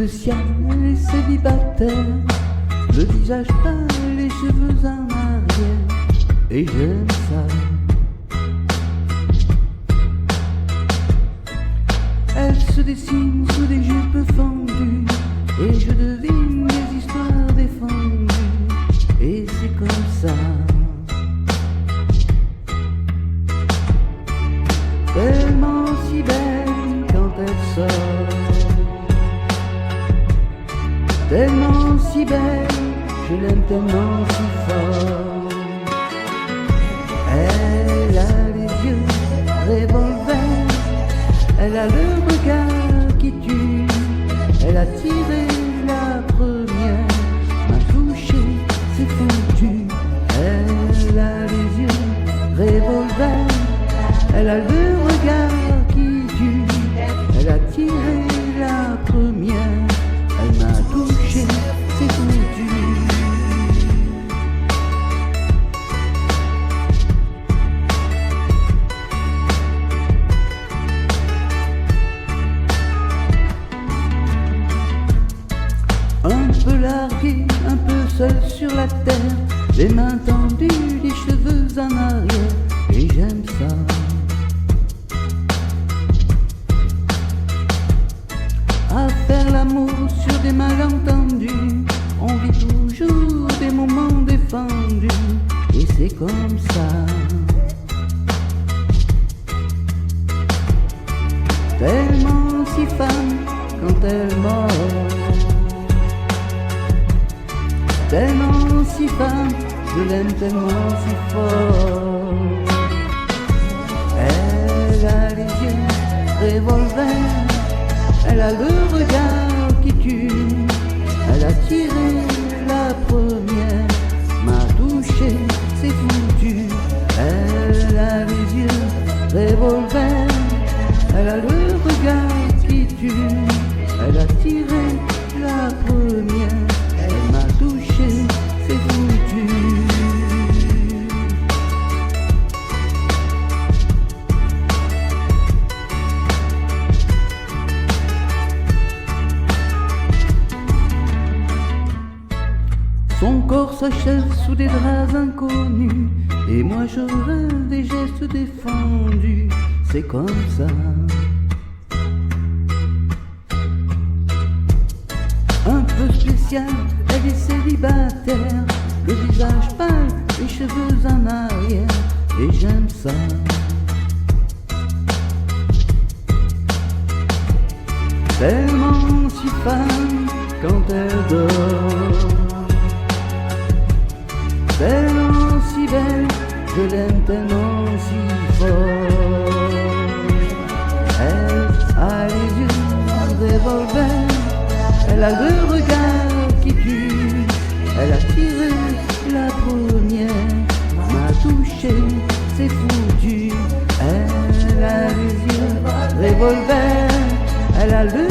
spécial et célibataire, le visage pâle, les cheveux en arrière, et j'aime ça. Elle se dessine sous des jupes fendues, et je devine des histoires défendues, et c'est comme ça. Tellement si belle quand elle sort, tellement si belle, je l'aime tellement si fort. Elle a les yeux revolver, elle a le regard qui tue, elle a tiré la première, m'a touché, c'est foutu. Elle a les yeux revolver, elle a le regard qui tue, elle a tiré la première, elle m'a touché, c'est foutu. Un peu largué, un peu seul sur la terre, les mains tendues, les cheveux en arrière, et j'aime ça. À faire l'amour sur des malentendus, on vit toujours des moments défendus, et c'est comme ça. Tellement si femme quand elle mord, tellement si femme, je l'aime tellement si fort. Elle a les yeux revolver, elle a le regard qui tue, elle a tiré la première, m'a touché, c'est foutu. Elle a les yeux revolver, elle a le regard qui tue, elle a tiré la première, elle m'a touché, c'est foutu. Son corps s'achève sous des draps inconnus, et moi je rêve des gestes défendus, c'est comme ça. Un peu spécial, elle est célibataire, le visage pâle, les cheveux en arrière, et j'aime ça. Tellement si femme quand elle dort, tellement si belle, je l'aime tellement si fort. Elle a les yeux revolver, elle a le regard qui tue, elle a tiré la première, m'a touché, c'est foutu. Elle a les yeux revolver, elle a le